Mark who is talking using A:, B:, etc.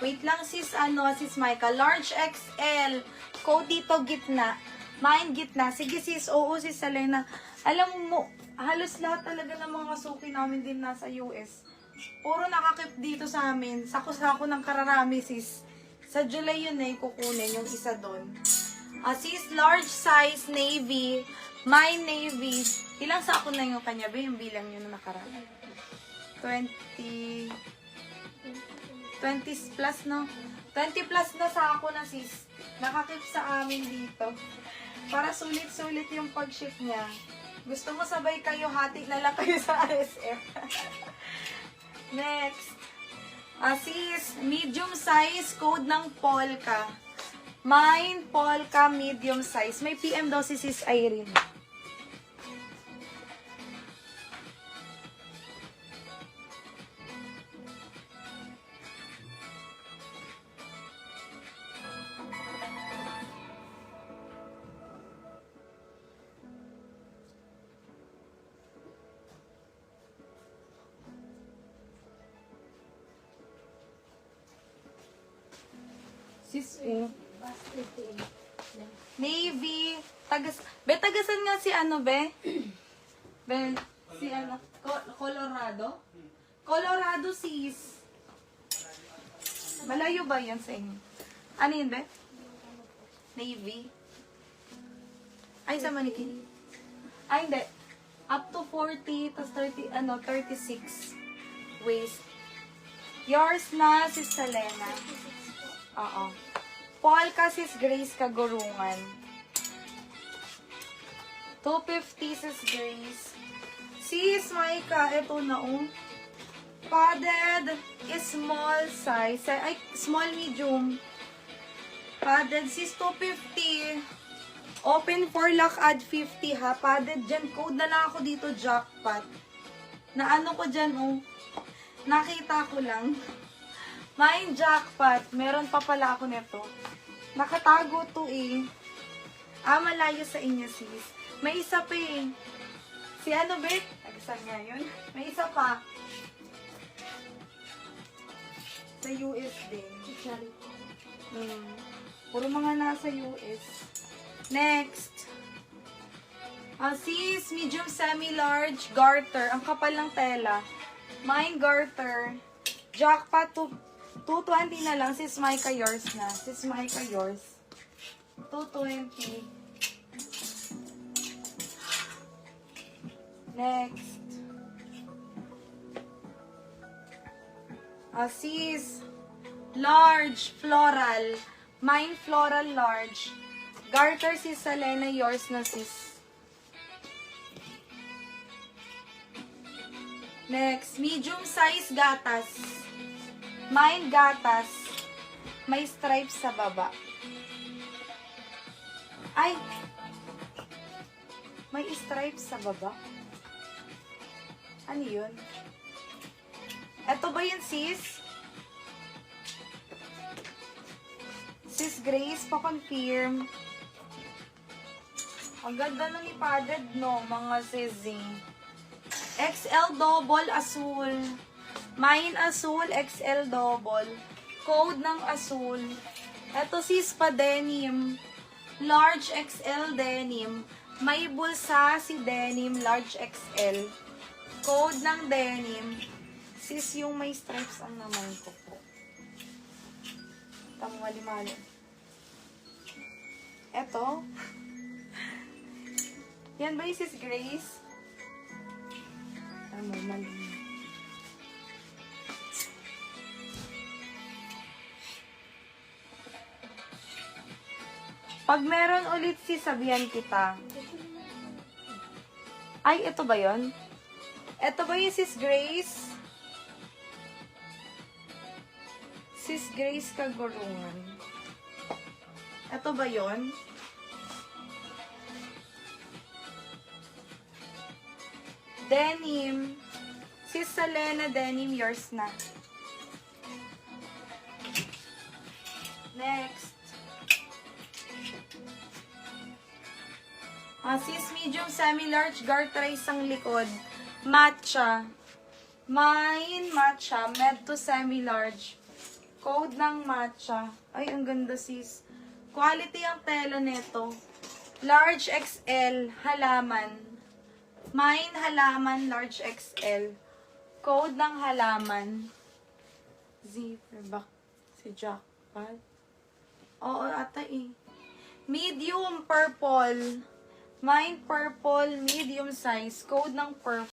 A: Wait lang sis, sis Micah. Large XL. Code dito, gitna. Mine, gitna. Sige sis, oo sis Selena. Alam mo, halos lahat talaga ng mga suki namin din nasa US. Puro nakakip dito sa amin. Sako-sako ng kararami sis. Sa July yun kukunin yung isa doon. Sis, large size, navy. Mine, navy. Ilang sako na yung kanya ba? Yung bilang yun na nakarami. 20 plus, no? 20 plus na sako na sis. Nakakip sa amin dito. Para sulit-sulit yung pag-ship niya. Gusto mo sabay kayo, hati na lang kayo sa RSF. Next. Sis, medium size, code ng Polka. Mine, Polka, medium size. May PM daw si Sis Irene. Sis, Navy. Tagasan nga si be? Si Colorado? Colorado sis. Malayo ba yan sa inyo? Ano yun be? Navy. Ay, sa Maniki. Ay, hindi. Up to 40, tas 36 waist. Yours na, sis Selena. Oo. Polka, sis Grace Kagurungan. 250, sis Grace. Sis Maika, ito na Padded is small size. Ay, small medium. Padded, sis 250. Open for lock, add 50 ha. Padded dyan. Code na lang ako dito, jackpot. Na ano ko dyan, nakita ko lang. Mine jackpot. Meron pa pala ako nito. Nakatago to malayo sa inyo sis. May isa pa Si be? Agsan nga yun? May isa pa. Sa US din. Puro mga nasa US. Next. Sis, medium semi-large garter. Ang kapal ng tela. Mine garter. Jackpot to 220 na lang. Sis Micah, yours na. Sis Micah, yours. 220. Next. Sis, large, floral. Mine, floral, large. Garter, sis Selena, yours na sis. Next, medium size gatas. Mine gatas. May stripes sa baba. Ay! May stripes sa baba. Ano yun? Eto ba yun, sis? Sis Grace, pa-confirm. Ang ganda nung ipadded, no? Mga sising. XL double asul. Mine asul, XL double. Code ng asul. Ito sis pa denim. Large XL denim. May bulsa si denim, large XL. Code ng denim. Sis yung may stripes ang naman ko po. Mali-mali. Ito. Yan ba yung sis Grace? Mali. Pag meron ulit sabihan kita. Ay, ito ba yun? Ito ba yung sis Grace? Sis Grace Kagurungan. Ito ba yun? Denim. Sis Selena, denim, yours na. Next. Sis medium semi-large garter isang likod. Matcha. Mine matcha. Med to semi-large. Code ng matcha. Ay, ang ganda sis. Quality ang tela nito. Large XL, halaman. Mine, halaman, large XL. Code ng halaman. Zipper ba? Si Jackpot. Oo, ata eh. Medium purple. Mine purple, medium size. Code ng purple.